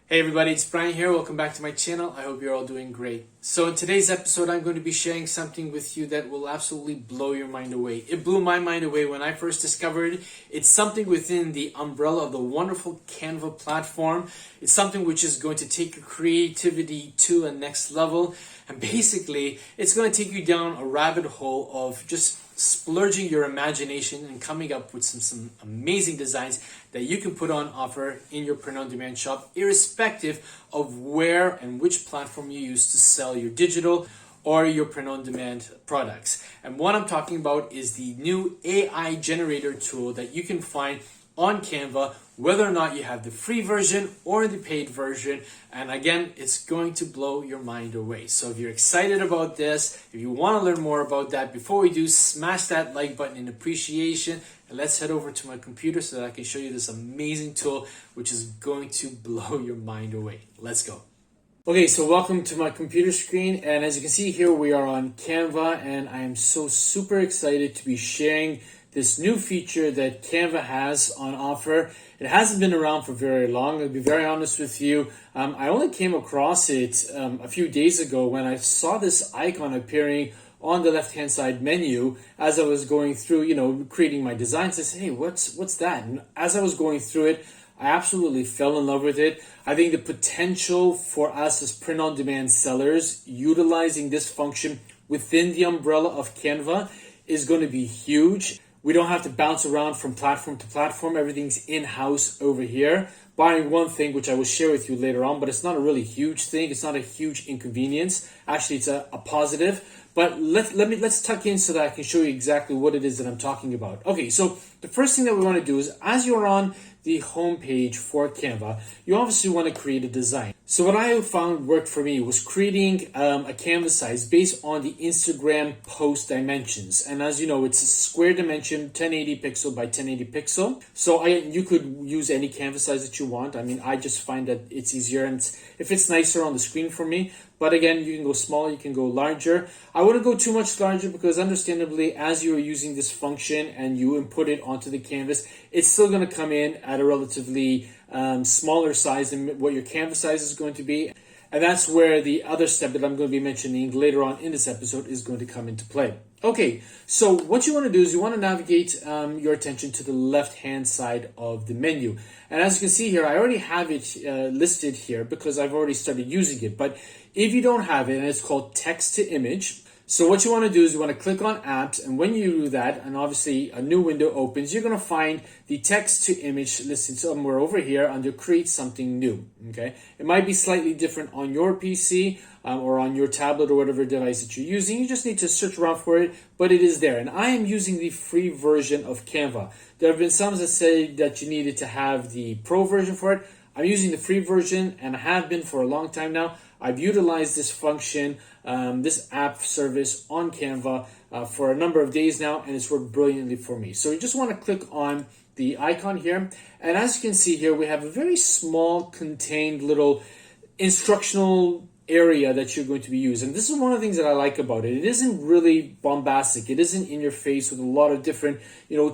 Hey everybody, it's Brian here. Welcome back to my channel. I hope you're all doing great. So in today's episode, I'm going to be sharing something with you that will absolutely blow your mind away. It blew my mind away when I first discovered it. It's something within the umbrella of the wonderful Canva platform. It's something which is going to take your creativity to a next level. And basically, it's going to take you down a rabbit hole of just splurging your imagination and coming up with some amazing designs that you can put on offer in your print-on-demand shop, irrespective of where and which platform you use to sell your digital or your print-on-demand products. And what I'm talking about is the new AI generator tool that you can find on Canva, whether or not you have the free version or the paid version. And again, it's going to blow your mind away. So if you're excited about this, if you want to learn more about that, before we do, smash that like button in appreciation. And let's head over to my computer so that I can show you this amazing tool, which is going to blow your mind away. Let's go. Okay, so welcome to my computer screen. And as you can see here, we are on Canva, and I am so super excited to be sharing this new feature that Canva has on offer. It hasn't been around for very long. I'll be very honest with you. I only came across it a few days ago when I saw this icon appearing on the left-hand side menu as I was going through, creating my designs. I said, hey, what's that? And as I was going through it, I absolutely fell in love with it. I think the potential for us as print-on-demand sellers utilizing this function within the umbrella of Canva is going to be huge. We don't have to bounce around from platform to platform. Everything's in-house over here. Barring one thing, which I will share with you later on, but it's not a really huge thing. It's not a huge inconvenience. Actually, it's a positive. But let's tuck in so that I can show you exactly what it is that I'm talking about. Okay, so the first thing that we want to do is, as you're on the home page for Canva, you obviously want to create a design. So what I found worked for me was creating a canvas size based on the Instagram post dimensions. And as you know, it's a square dimension, 1080 pixel by 1080 pixel. So you could use any canvas size that you want. I mean, I just find that it's easier and if it's nicer on the screen for me. But again, you can go smaller, you can go larger. I wouldn't go too much larger because understandably, as you're using this function and you input it onto the canvas, it's still going to come in at a relatively smaller size than what your canvas size is going to be. And that's where the other step that I'm going to be mentioning later on in this episode is going to come into play. Okay, so what you want to do is you want to navigate your attention to the left-hand side of the menu. And as you can see here, I already have it listed here because I've already started using it. But if you don't have it, and it's called text to image, so what you want to do is you want to click on apps, and when you do that, and obviously a new window opens, you're going to find the text to image listed somewhere over here under create something new. Okay, it might be slightly different on your PC or on your tablet or whatever device that you're using. You just need to search around for it, but it is there. And I am using the free version of Canva. There have been some that say that you needed to have the pro version for it. I'm using the free version and I have been for a long time now. I've utilized this function, this app service on Canva for a number of days now, and it's worked brilliantly for me. So you just want to click on the icon here. And as you can see here, we have a very small contained little instructional area that you're going to be using. This is one of the things that I like about it. It isn't really bombastic. It isn't in your face with a lot of different,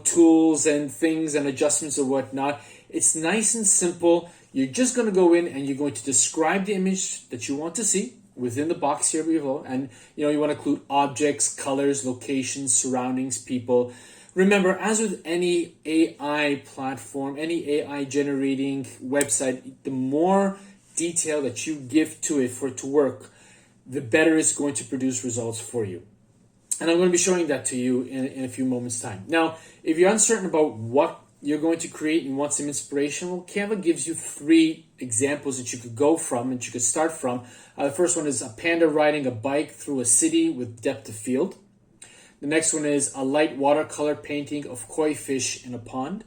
tools and things and adjustments or whatnot. It's nice and simple. You're just going to go in and you're going to describe the image that you want to see within the box here below. And, you want to include objects, colors, locations, surroundings, people. Remember, as with any AI platform, any AI generating website, the more detail that you give to it for it to work, the better it's going to produce results for you. And I'm going to be showing that to you in a few moments' time. Now, if you're uncertain about what you're going to create and want some inspiration, well, Canva gives you 3 examples that you could go from and you could start from. The first one is a panda riding a bike through a city with depth of field. The next one is a light watercolor painting of koi fish in a pond.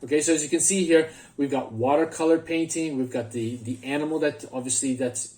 Okay, so as you can see here, we've got watercolor painting, we've got the animal that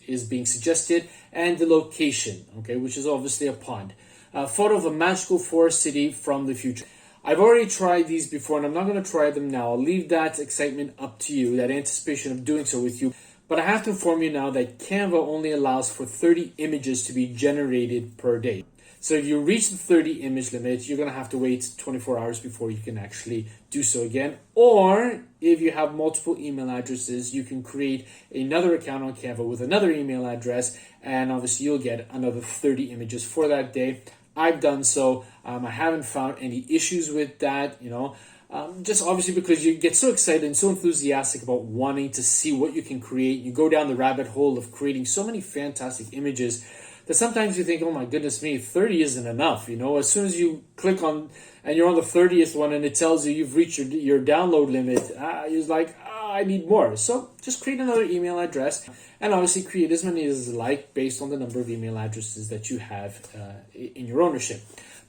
is being suggested, and the location, okay, which is obviously a pond. A photo of a magical forest city from the future. I've already tried these before, and I'm not going to try them now. I'll leave that excitement up to you, that anticipation of doing so with you. But I have to inform you now that Canva only allows for 30 images to be generated per day. So if you reach the 30 image limit, you're going to have to wait 24 hours before you can actually do so again. Or if you have multiple email addresses, you can create another account on Canva with another email address, and obviously you'll get another 30 images for that day. I've done so. I haven't found any issues with that, just obviously because you get so excited and so enthusiastic about wanting to see what you can create. You go down the rabbit hole of creating so many fantastic images that sometimes you think, oh my goodness me, 30 isn't enough. As soon as you click on and you're on the 30th one and it tells you you've reached your download limit, you're like, I need more. So just create another email address, and obviously create as many as you like based on the number of email addresses that you have in your ownership.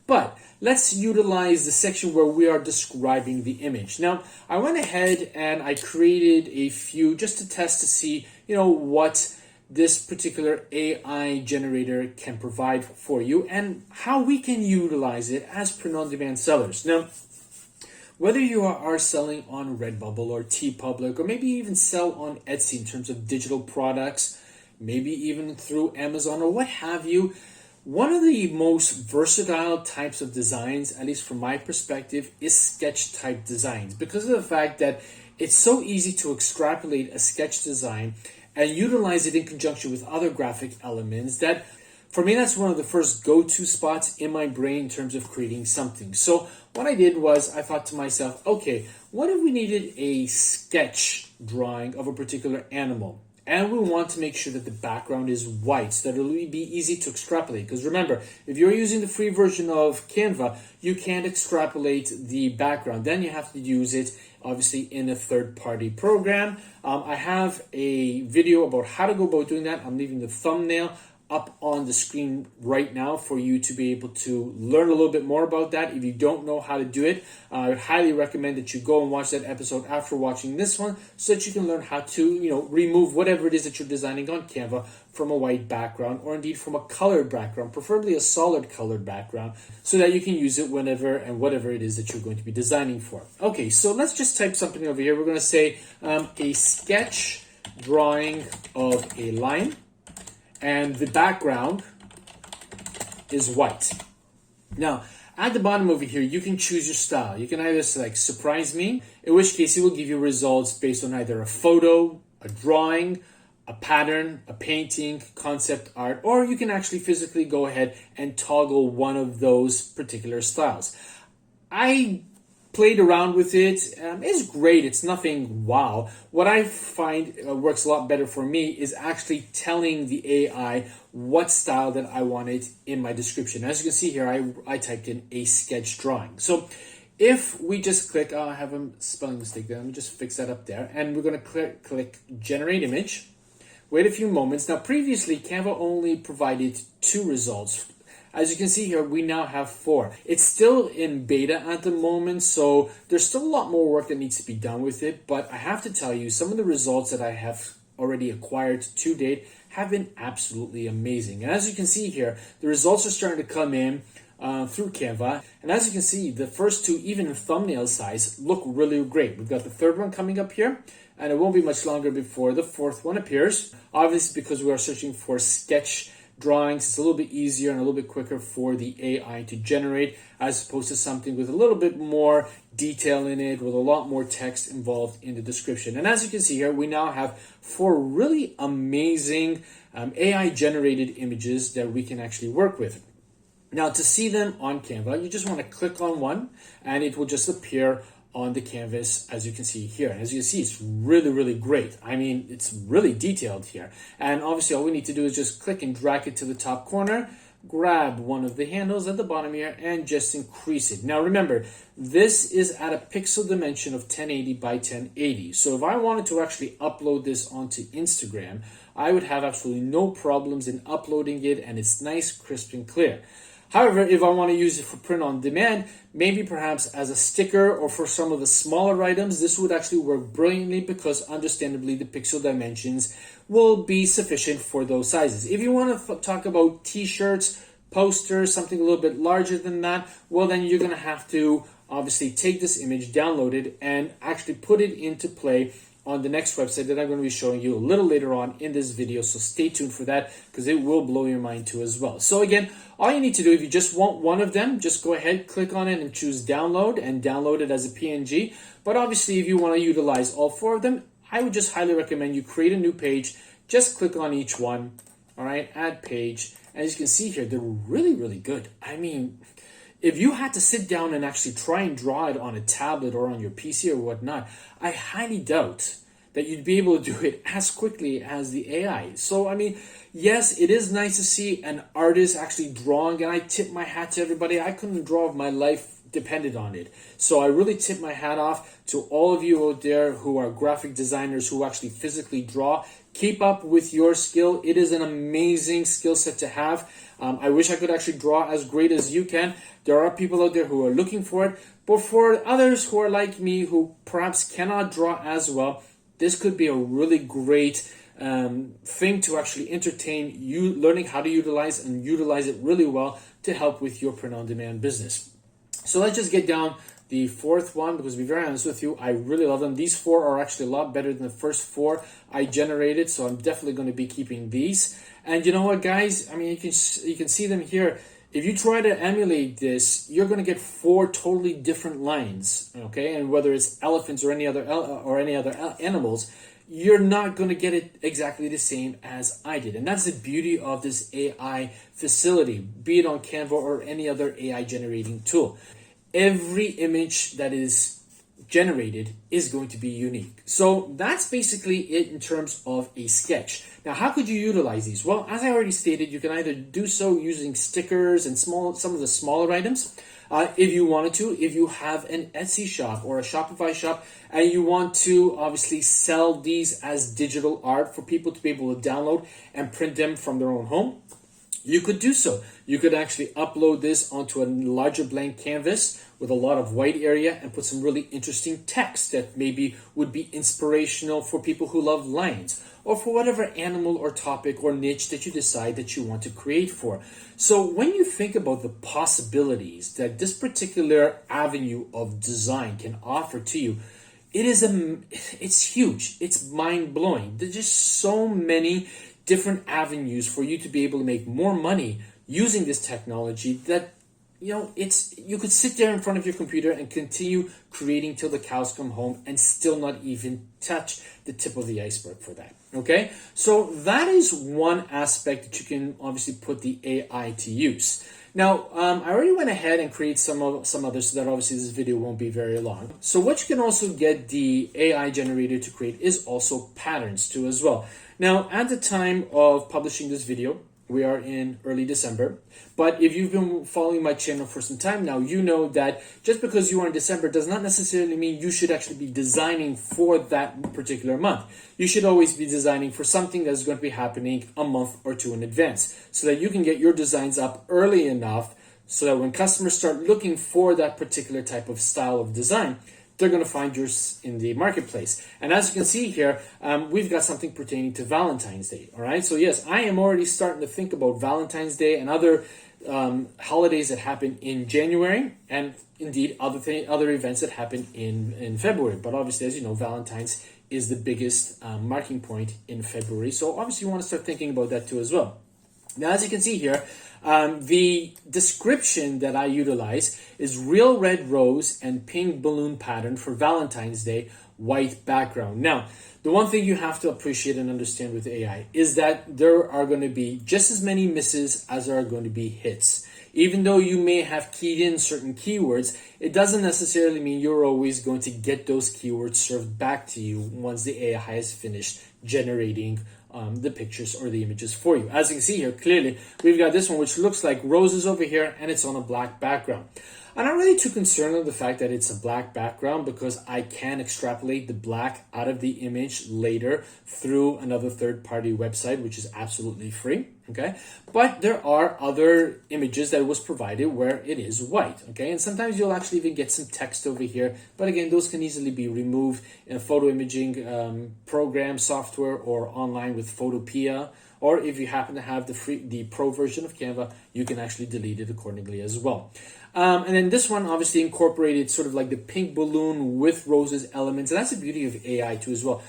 But let's utilize the section where we are describing the image. Now, I went ahead and I created a few just to test to see, what this particular AI generator can provide for you and how we can utilize it as print-on-demand sellers. Now, whether you are selling on Redbubble or TeePublic, or maybe even sell on Etsy in terms of digital products, maybe even through Amazon or what have you, one of the most versatile types of designs, at least from my perspective, is sketch type designs, because of the fact that it's so easy to extrapolate a sketch design and utilize it in conjunction with other graphic elements that, for me, that's one of the first go-to spots in my brain in terms of creating something. So what I did was I thought to myself, okay, what if we needed a sketch drawing of a particular animal? And we want to make sure that the background is white so that it'll be easy to extrapolate. Because remember, if you're using the free version of Canva, you can't extrapolate the background. Then you have to use it, obviously, in a third-party program. I have a video about how to go about doing that. I'm leaving the thumbnail up on the screen right now for you to be able to learn a little bit more about that. If you don't know how to do it, I would highly recommend that you go and watch that episode after watching this one so that you can learn how to, remove whatever it is that you're designing on Canva from a white background, or indeed from a colored background, preferably a solid colored background, so that you can use it whenever and whatever it is that you're going to be designing for. Okay, so let's just type something over here. We're going to say a sketch drawing of a lion, and the background is white. Now, at the bottom over here, you can choose your style. You can either select surprise me, in which case it will give you results based on either a photo, a drawing, a pattern, a painting, concept art, or you can actually physically go ahead and toggle one of those particular styles. I played around with it. It's great. It's nothing wow. What I find works a lot better for me is actually telling the AI what style that I wanted in my description. As you can see here, I typed in a sketch drawing. So if we just click, I have a spelling mistake there. Let me just fix that up there. And we're going to click generate image. Wait a few moments. Now, previously, Canva only provided 2 results. As you can see here, we now have 4. It's still in beta at the moment, so there's still a lot more work that needs to be done with it. But I have to tell you, some of the results that I have already acquired to date have been absolutely amazing. And as you can see here, the results are starting to come in through Canva. And as you can see, the first 2, even in thumbnail size, look really great. We've got the 3rd one coming up here, and it won't be much longer before the 4th one appears. Obviously, because we are searching for sketch drawings, it's a little bit easier and a little bit quicker for the AI to generate, as opposed to something with a little bit more detail in it, with a lot more text involved in the description. And as you can see here, we now have 4 really amazing AI generated images that we can actually work with. Now, to see them on Canva, you just want to click on one and it will just appear on the canvas, as you can see here. And as you can see, it's really, really great. I mean, it's really detailed here. And obviously, all we need to do is just click and drag it to the top corner, grab one of the handles at the bottom here, and just increase it. Now, remember, this is at a pixel dimension of 1080 by 1080. So if I wanted to actually upload this onto Instagram, I would have absolutely no problems in uploading it, and it's nice, crisp, and clear. However, if I want to use it for print on demand, maybe perhaps as a sticker or for some of the smaller items, this would actually work brilliantly because understandably the pixel dimensions will be sufficient for those sizes. If you want to talk about t-shirts, posters, something a little bit larger than that, well then you're going to have to obviously take this image, download it, and actually put it into play on the next website that I'm going to be showing you a little later on in this video. So stay tuned for that because it will blow your mind too as well. So again, all you need to do, if you just want one of them, just go ahead, click on it and choose download and download it as a PNG. But obviously, if you want to utilize all four of them, I would just highly recommend you create a new page. Just click on each one. All right, add page. And as you can see here, they're really, really good. I mean, if you had to sit down and actually try and draw it on a tablet or on your PC or whatnot, I highly doubt that you'd be able to do it as quickly as the AI. So, I mean, yes, it is nice to see an artist actually drawing, and I tip my hat to everybody. I couldn't draw if my life depended on it. So I really tip my hat off to all of you out there who are graphic designers who actually physically draw. Keep up with your skill. It is an amazing skill set to have. I wish I could actually draw as great as you can. There are people out there who are looking for it. But for others who are like me, who perhaps cannot draw as well, this could be a really great thing to actually entertain you, learning how to utilize it really well to help with your print-on-demand business. So let's just get down the fourth one, because to be very honest with you, I really love them. These four are actually a lot better than the first four I generated, so I'm definitely going to be keeping these. And you know what, guys? I mean, you can see them here. If you try to emulate this, you're going to get four totally different lines, okay? And whether it's elephants or any other animals, you're not going to get it exactly the same as I did. And that's the beauty of this AI facility, be it on Canva or any other AI generating tool. Every image that is generated is going to be unique. So that's basically it in terms of a sketch. Now, how could you utilize these? Well, as I already stated, you can either do so using stickers and some of the smaller items. If you wanted to, if you have an Etsy shop or a Shopify shop and you want to obviously sell these as digital art for people to be able to download and print them from their own home, you could do so. You could actually upload this onto a larger blank canvas with a lot of white area and put some really interesting text that maybe would be inspirational for people who love lions or for whatever animal or topic or niche that you decide that you want to create for. So when you think about the possibilities that this particular avenue of design can offer to you, it's huge. It's mind-blowing. There's just so many different avenues for you to be able to make more money using this technology that, you know, you could sit there in front of your computer and continue creating till the cows come home and still not even touch the tip of the iceberg for that. Okay, so that is one aspect that you can obviously put the AI to use. Now, I already went ahead and created some others so that obviously this video won't be very long. So what you can also get the AI generator to create is also patterns too as well. Now, at the time of publishing this video, we are in early December. But if you've been following my channel for some time now, you know that just because you are in December does not necessarily mean you should actually be designing for that particular month. You should always be designing for something that's going to be happening a month or two in advance so that you can get your designs up early enough so that when customers start looking for that particular type of style of design, they're going to find yours in the marketplace. And as you can see here, we've got something pertaining to Valentine's Day. All right. So yes, I am already starting to think about Valentine's Day and other holidays that happen in January, and indeed other events that happen in February. But obviously, as you know, Valentine's is the biggest marking point in February. So obviously, you want to start thinking about that too as well. Now, as you can see here, the description that I utilize is real red rose and pink balloon pattern for Valentine's Day, white background. Now, the one thing you have to appreciate and understand with AI is that there are going to be just as many misses as there are going to be hits. Even though you may have keyed in certain keywords, it doesn't necessarily mean you're always going to get those keywords served back to you once the AI has finished generating the pictures or the images for you. As you can see here, clearly, we've got this one which looks like roses over here and it's on a black background. I'm not really too concerned with the fact that it's a black background because I can extrapolate the black out of the image later through another third-party website, which is absolutely free, okay? But there are other images that was provided where it is white, okay? And sometimes you'll actually even get some text over here, but again, those can easily be removed in a photo imaging program, software, or online with Photopea. Or if you happen to have the pro version of Canva, you can actually delete it accordingly as well. And then this one obviously incorporated sort of like the pink balloon with roses elements. And that's the beauty of AI too as well.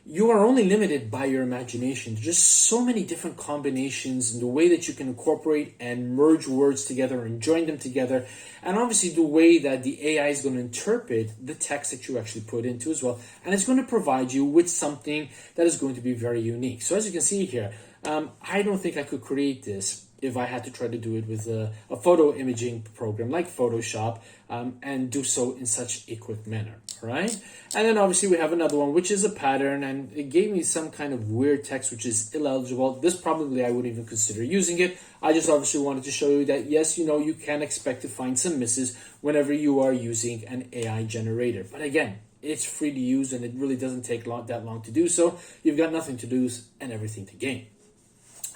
You are only limited by your imagination. There's just so many different combinations and the way that you can incorporate and merge words together and join them together. And obviously the way that the AI is going to interpret the text that you actually put into as well. And it's going to provide you with something that is going to be very unique. So as you can see here, I don't think I could create this if I had to try to do it with a photo imaging program like Photoshop and do so in such a quick manner, right? And then obviously we have another one, which is a pattern, and it gave me some kind of weird text, which is illegible. This probably I wouldn't even consider using it. I just obviously wanted to show you that, yes, you know, you can expect to find some misses whenever you are using an AI generator. But again, it's free to use and it really doesn't take that long to do so. You've got nothing to lose and everything to gain.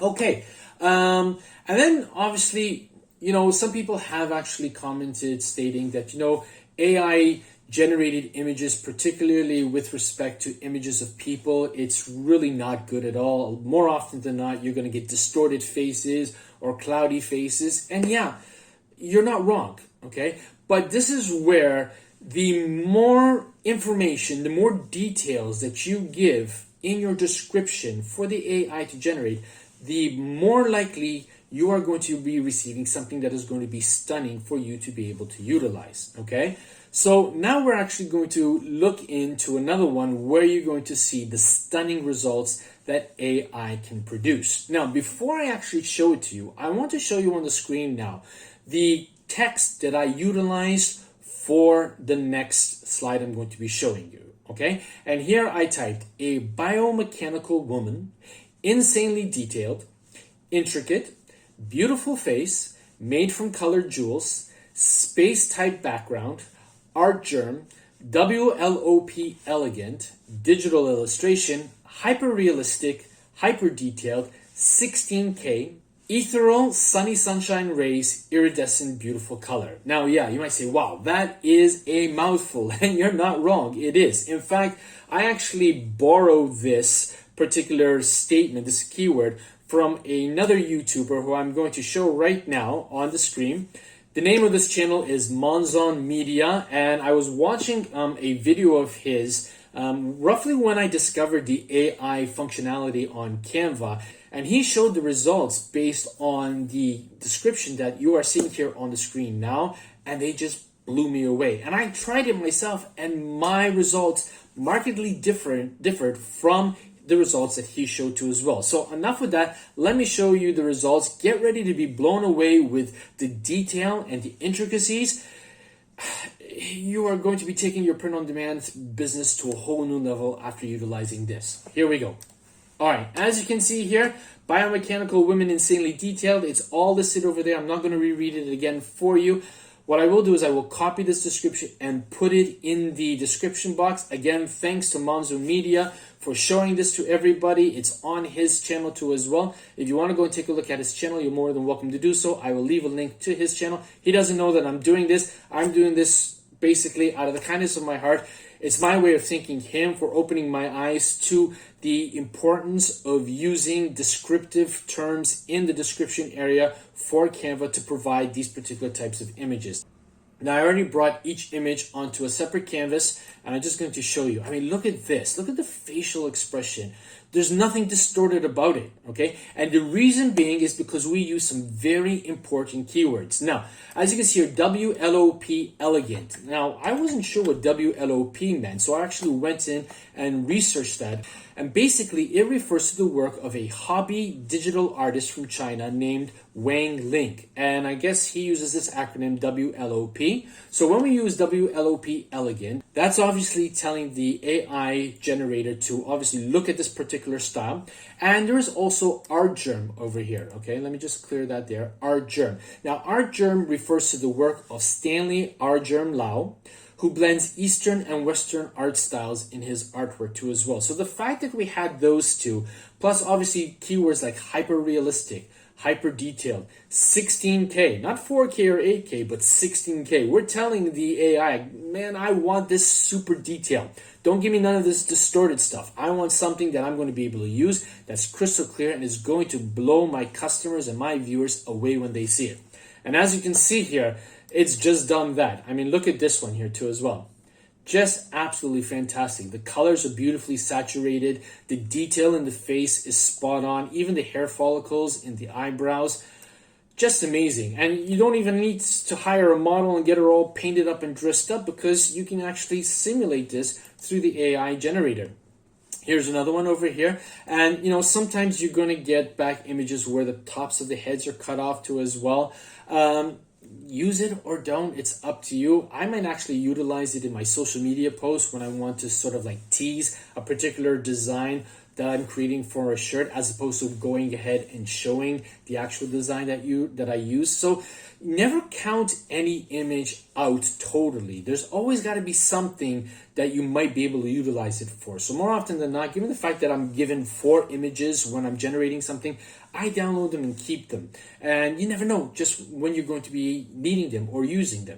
Okay, and then obviously, you know, some people have actually commented stating that, you know, AI generated images, particularly with respect to images of people, it's really not good at all. More often than not, you're going to get distorted faces or cloudy faces. And yeah, you're not wrong, okay? But this is where the more information, the more details that you give in your description for the AI to generate, the more likely you are going to be receiving something that is going to be stunning for you to be able to utilize, okay? So now we're actually going to look into another one where you're going to see the stunning results that AI can produce. Now, before I actually show it to you, I want to show you on the screen now the text that I utilized for the next slide I'm going to be showing you, okay? And here I typed a biomechanical woman, insanely detailed, intricate, beautiful face, made from colored jewels, space-type background, artgerm, WLOP elegant, digital illustration, hyper-realistic, hyper-detailed, 16K, ethereal, sunny sunshine rays, iridescent, beautiful color. Now, yeah, you might say, wow, that is a mouthful, and you're not wrong. It is. In fact, I actually borrowed this particular statement, this keyword, from another YouTuber who I'm going to show right now on the screen. The name of this channel is Monzon Media, and I was watching a video of his roughly when I discovered the AI functionality on Canva, and he showed the results based on the description that you are seeing here on the screen now, and they just blew me away. And I tried it myself, and my results markedly differed from the results that he showed too as well. So enough with that. Let me show you the results. Get ready to be blown away with the detail and the intricacies. You are going to be taking your print-on-demand business to a whole new level after utilizing this. Here we go. All right, as you can see here, biomechanical women insanely detailed. It's all listed over there. I'm not going to reread it again for you. What I will do is I will copy this description and put it in the description box. Again, thanks to Monzo Media for showing this to everybody. It's on his channel too as well. If you want to go and take a look at his channel, you're more than welcome to do so. I will leave a link to his channel. He doesn't know that I'm doing this. I'm doing this basically out of the kindness of my heart. It's my way of thanking him for opening my eyes to the importance of using descriptive terms in the description area for Canva to provide these particular types of images. Now, I already brought each image onto a separate canvas, and I'm just going to show you. I mean, look at this. Look at the facial expression. There's nothing distorted about it, okay? And the reason being is because we use some very important keywords. Now, as you can see here, WLOP elegant. Now, I wasn't sure what WLOP meant, so I actually went in and researched that. And basically, it refers to the work of a hobby digital artist from China named Wang Ling. And I guess he uses this acronym WLOP. So when we use WLOP elegant, that's obviously telling the AI generator to obviously look at this particular style. And there's also artgerm over here. Okay, let me just clear that there. Artgerm. Now, artgerm refers to the work of Stanley Artgerm Lau, who blends Eastern and Western art styles in his artwork too as well. So the fact that we had those two, plus obviously keywords like hyper-realistic, hyper-detailed, 16K, not 4K or 8K, but 16K. We're telling the AI, man, I want this super detailed. Don't give me none of this distorted stuff. I want something that I'm going to be able to use that's crystal clear and is going to blow my customers and my viewers away when they see it. And as you can see here, it's just done that. I mean, look at this one here too as well. Just absolutely fantastic. The colors are beautifully saturated. The detail in the face is spot on. Even the hair follicles in the eyebrows, just amazing. And you don't even need to hire a model and get her all painted up and dressed up, because you can actually simulate this through the AI generator. Here's another one over here. And, sometimes you're going to get back images where the tops of the heads are cut off too as well. Use it or don't, it's up to you. I might actually utilize it in my social media posts when I want to sort of like tease a particular design that I'm creating for a shirt, as opposed to going ahead and showing the actual design that I use. So never count any image out totally. There's always got to be something that you might be able to utilize it for. So more often than not, given the fact that I'm given 4 images when I'm generating something, I download them and keep them. And you never know just when you're going to be needing them or using them,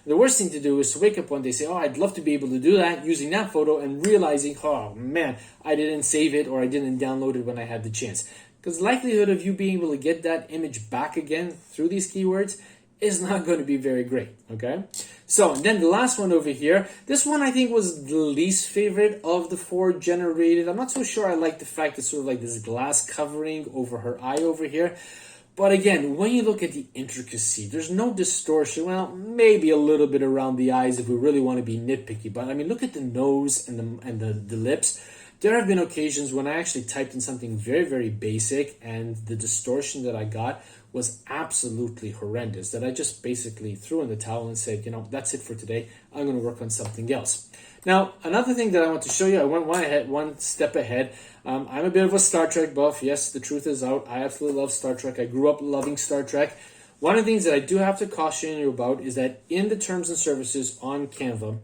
The worst thing to do is to wake up one day and say, oh, I'd love to be able to do that using that photo, and realizing, oh man, I didn't save it or I didn't download it when I had the chance. Because the likelihood of you being able to get that image back again through these keywords is not going to be very great, okay? So, and then the last one over here, this one I think was the least favorite of the 4 generated. I'm not so sure I like the fact it's sort of like this glass covering over her eye over here. But again, when you look at the intricacy, there's no distortion. Well, maybe a little bit around the eyes if we really want to be nitpicky. But I mean, look at the nose and the lips. There have been occasions when I actually typed in something very, very basic, and the distortion that I got was absolutely horrendous, that I just basically threw in the towel and said, that's it for today. I'm going to work on something else. Now, another thing that I want to show you, I went one step ahead. I'm a bit of a Star Trek buff. Yes, the truth is out. I absolutely love Star Trek. I grew up loving Star Trek. One of the things that I do have to caution you about is that in the terms and services on Canva,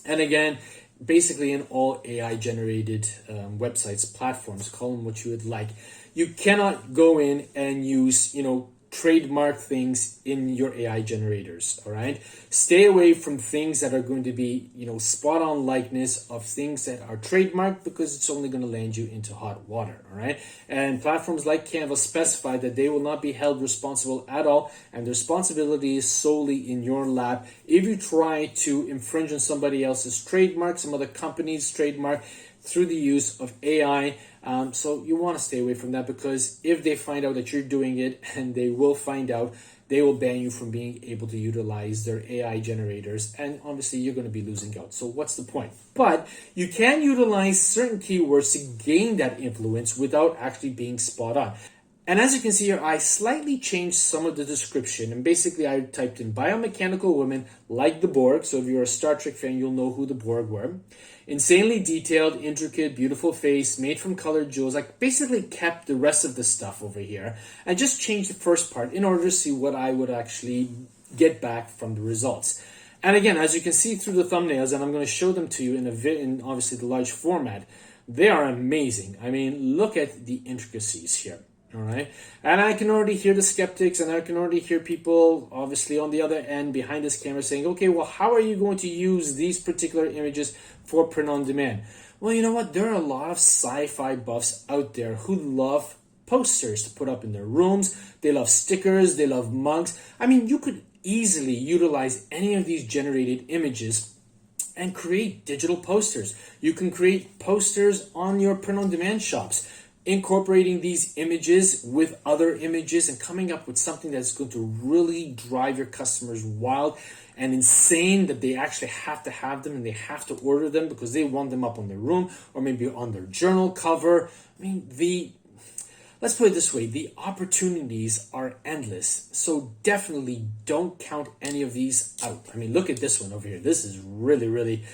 and again, basically in all AI generated websites, platforms, call them what you would like, you cannot go in and use, trademark things in your AI generators, all right? Stay away from things that are going to be, spot on likeness of things that are trademarked, because it's only going to land you into hot water, all right? And platforms like Canva specify that they will not be held responsible at all, and the responsibility is solely in your lab. If you try to infringe on somebody else's trademark, some other company's trademark, through the use of AI. So you want to stay away from that, because if they find out that you're doing it, and they will find out, they will ban you from being able to utilize their AI generators, and obviously you're going to be losing out. So what's the point? But you can utilize certain keywords to gain that influence without actually being spot on. And as you can see here, I slightly changed some of the description, and basically I typed in biomechanical women like the Borg. So if you're a Star Trek fan, you'll know who the Borg were. Insanely detailed, intricate, beautiful face, made from colored jewels. I basically kept the rest of the stuff over here and just changed the first part in order to see what I would actually get back from the results. And again, as you can see through the thumbnails, and I'm going to show them to you in obviously the large format, they are amazing. I mean, look at the intricacies here. All right. And I can already hear the skeptics, and I can already hear people obviously on the other end behind this camera saying, okay, well, how are you going to use these particular images for print on demand? Well, you know what? There are a lot of sci-fi buffs out there who love posters to put up in their rooms. They love stickers. They love mugs. I mean, you could easily utilize any of these generated images and create digital posters. You can create posters on your print on demand shops, incorporating these images with other images and coming up with something that's going to really drive your customers wild and insane, that they actually have to have them and they have to order them because they want them up on their room or maybe on their journal cover. I mean, let's put it this way, the opportunities are endless. So definitely don't count any of these out. I mean, look at this one over here. This is really, really,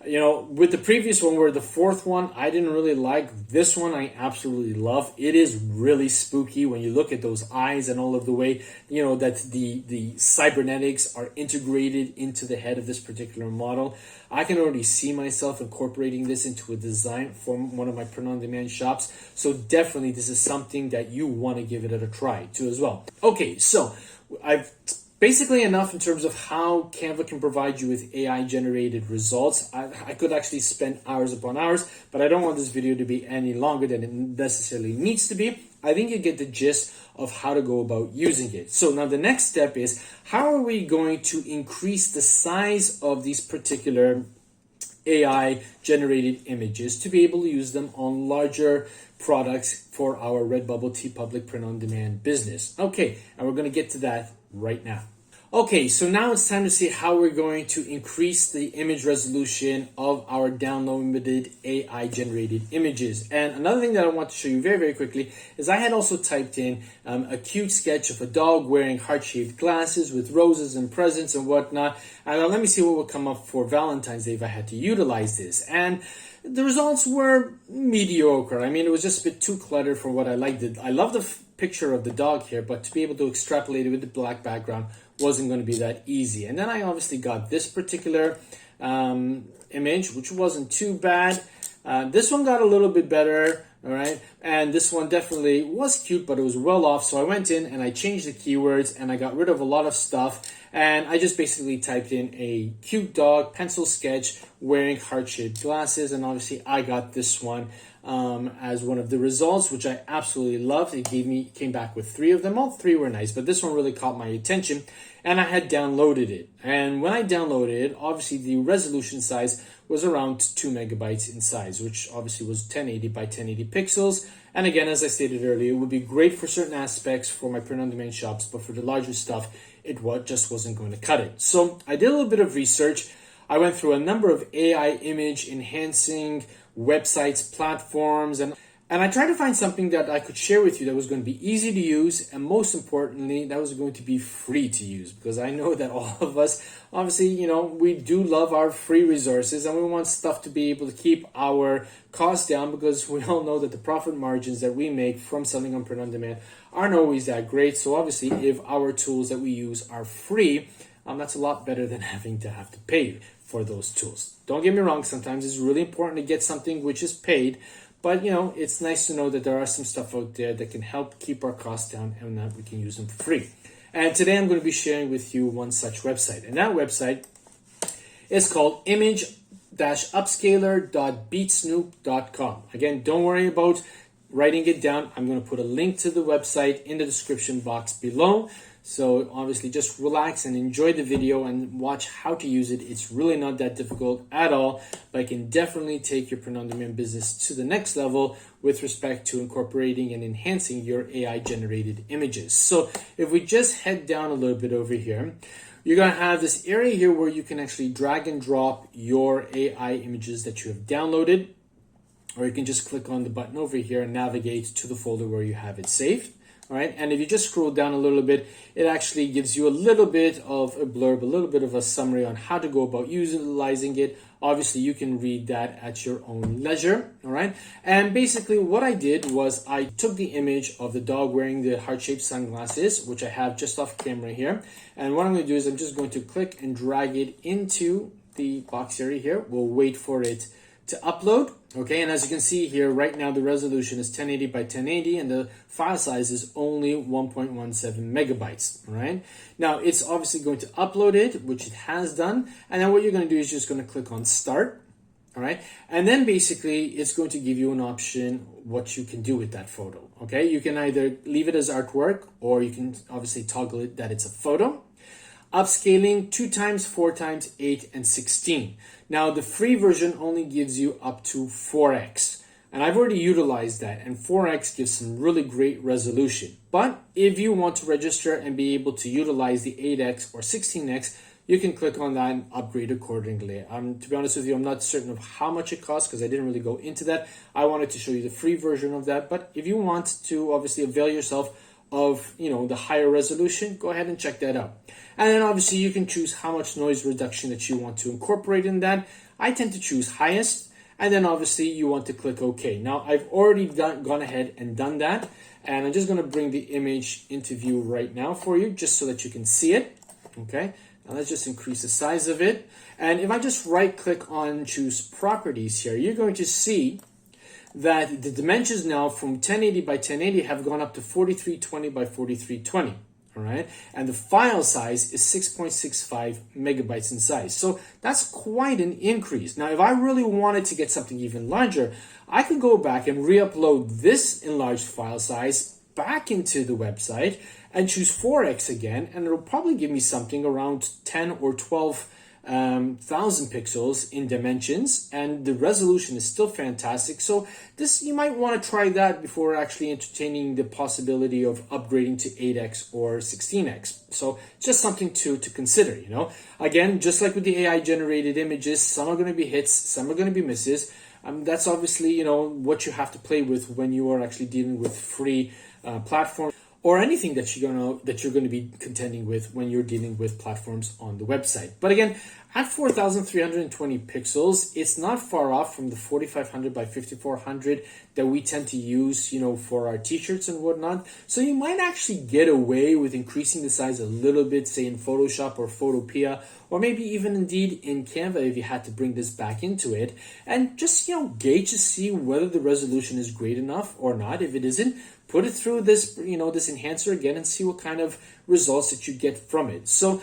with the previous one, where the fourth one I didn't really like, this one I absolutely love. It is really spooky when you look at those eyes and all of the way, that the cybernetics are integrated into the head of this particular model. I can already see myself incorporating this into a design for one of my print-on-demand shops. So definitely this is something that you want to give it a try too as well. Okay, so I've basically enough in terms of how Canva can provide you with AI generated results. I could actually spend hours upon hours, but I don't want this video to be any longer than it necessarily needs to be. I think you get the gist of how to go about using it. So now the next step is, how are we going to increase the size of these particular AI generated images to be able to use them on larger products for our Redbubble TeePublic print on demand business? Okay, and we're going to get to that right now. Okay, so now it's time to see how we're going to increase the image resolution of our downloaded AI generated images. And another thing that I want to show you very, very quickly is I had also typed in a cute sketch of a dog wearing heart-shaped glasses with roses and presents and whatnot. And let me see what would come up for Valentine's Day if I had to utilize this. And the results were mediocre. I mean, it was just a bit too cluttered for what I liked. I love the picture of the dog here, but to be able to extrapolate it with the black background wasn't going to be that easy. And then I obviously got this particular image, which wasn't too bad. This one got a little bit better, all right? And this one definitely was cute, but it was well off. So I went in and I changed the keywords and I got rid of a lot of stuff. And I just basically typed in a cute dog pencil sketch wearing heart-shaped glasses. And obviously I got this one as one of the results, which I absolutely loved. It came back with 3 of them. All 3 were nice, but this one really caught my attention, and I had downloaded it. And when I downloaded it, obviously the resolution size was around 2 megabytes in size, which obviously was 1080 by 1080 pixels. And again, as I stated earlier, it would be great for certain aspects for my print-on-demand shops, but for the larger stuff, it just wasn't going to cut it. So I did a little bit of research. I went through a number of AI image enhancing websites, platforms, and I tried to find something that I could share with you that was going to be easy to use, and most importantly, that was going to be free to use, because I know that all of us, obviously, we do love our free resources, and we want stuff to be able to keep our costs down, because we all know that the profit margins that we make from selling on print on demand aren't always that great. So obviously, if our tools that we use are free, that's a lot better than having to pay for those tools. Don't get me wrong, sometimes it's really important to get something which is paid, but it's nice to know that there are some stuff out there that can help keep our costs down and that we can use them for free. And today I'm going to be sharing with you one such website, and that website is called image-upscaler.beatsnoop.com. Again, don't worry about writing it down. I'm going to put a link to the website in the description box below. So obviously just relax and enjoy the video and watch how to use it. It's really not that difficult at all, but it can definitely take your print-on-demand business to the next level with respect to incorporating and enhancing your AI generated images. So if we just head down a little bit over here, you're going to have this area here where you can actually drag and drop your AI images that you have downloaded, or you can just click on the button over here and navigate to the folder where you have it saved. All right, and if you just scroll down a little bit, it actually gives you a little bit of a blurb, a little bit of a summary on how to go about utilizing it. Obviously, you can read that at your own leisure, all right? And basically what I did was I took the image of the dog wearing the heart-shaped sunglasses, which I have just off camera here. And what I'm going to do is I'm just going to click and drag it into the box area here. We'll wait for it to upload. Okay, and as you can see here, right now the resolution is 1080 by 1080 and the file size is only 1.17 megabytes, all right? Now, it's obviously going to upload it, which it has done, and then what you're going to do is just going to click on Start, all right? And then basically, it's going to give you an option what you can do with that photo, okay? You can either leave it as artwork, or you can obviously toggle it that it's a photo. Upscaling 2 times, 4 times, 8, and 16. Now, the free version only gives you up to 4x. And I've already utilized that, and 4x gives some really great resolution. But if you want to register and be able to utilize the 8x or 16x, you can click on that and upgrade accordingly. To be honest with you, I'm not certain of how much it costs because I didn't really go into that. I wanted to show you the free version of that. But if you want to obviously avail yourself of the higher resolution, go ahead and check that out. And then obviously you can choose how much noise reduction that you want to incorporate in that. I tend to choose highest, and then obviously you want to click OK. Now I've already gone ahead and done that, and I'm just going to bring the image into view right now for you just so that you can see it. Okay, now let's just increase the size of it, and if I just right click on choose properties here, you're going to see that the dimensions now from 1080 by 1080 have gone up to 4320 by 4320. all right? And the file size is 6.65 megabytes in size. So that's quite an increase. Now, if I really wanted to get something even larger, I could go back and re-upload this enlarged file size back into the website and choose 4x again, and it'll probably give me something around 10 or 12 thousand pixels in dimensions, and the resolution is still fantastic. So this, you might want to try that before actually entertaining the possibility of upgrading to 8x or 16x. So just something to consider, you know. Again, just like with the AI generated images, some are going to be hits, some are going to be misses. That's obviously, you know, what you have to play with when you are actually dealing with free platforms, or anything that you're going to be contending with when you're dealing with platforms on the website. But again, at 4,320 pixels, it's not far off from the 4,500 by 5,400 that we tend to use, you know, for our t-shirts and whatnot. So you might actually get away with increasing the size a little bit, say in Photoshop or Photopea, or maybe even indeed in Canva if you had to bring this back into it, and just, you know, gauge to see whether the resolution is great enough or not. If it isn't, put it through this, you know, this enhancer again and see what kind of results that you get from it. So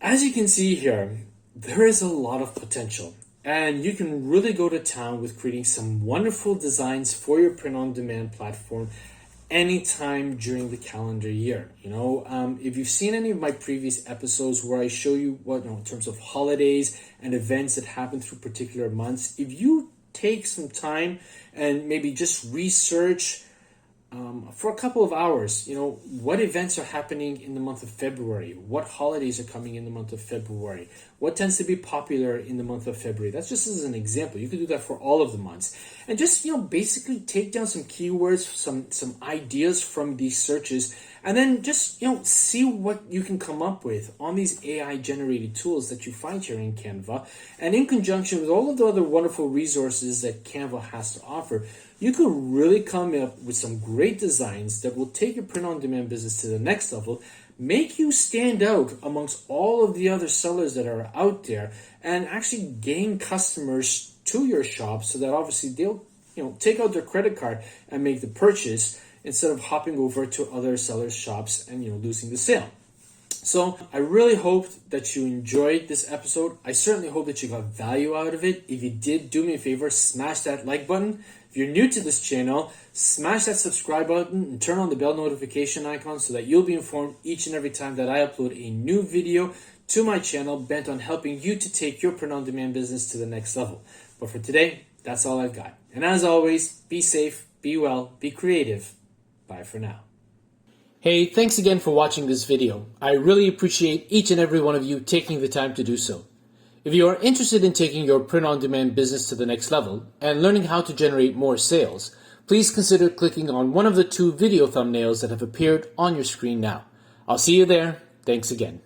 as you can see here, there is a lot of potential, and you can really go to town with creating some wonderful designs for your print-on-demand platform anytime during the calendar year. You know, if you've seen any of my previous episodes where I show you what, you know, in terms of holidays and events that happen through particular months, if you take some time and maybe just research for a couple of hours, you know, what events are happening in the month of February, what holidays are coming in the month of February, what tends to be popular in the month of February. That's just as an example. You could do that for all of the months, and just, you know, basically take down some keywords, some ideas from these searches, and then just, you know, see what you can come up with on these AI generated tools that you find here in Canva. And in conjunction with all of the other wonderful resources that Canva has to offer, you could really come up with some great designs that will take your print-on-demand business to the next level, make you stand out amongst all of the other sellers that are out there, and actually gain customers to your shop so that obviously they'll, you know, take out their credit card and make the purchase instead of hopping over to other sellers' shops and, you know, losing the sale. So I really hope that you enjoyed this episode. I certainly hope that you got value out of it. If you did, do me a favor, smash that like button. If you're new to this channel, smash that subscribe button and turn on the bell notification icon so that you'll be informed each and every time that I upload a new video to my channel bent on helping you to take your print-on-demand business to the next level. But for today, that's all I've got. And as always, be safe, be well, be creative. Bye for now. Hey, thanks again for watching this video. I really appreciate each and every one of you taking the time to do so. If you are interested in taking your print-on-demand business to the next level and learning how to generate more sales, please consider clicking on one of the 2 video thumbnails that have appeared on your screen now. I'll see you there. Thanks again.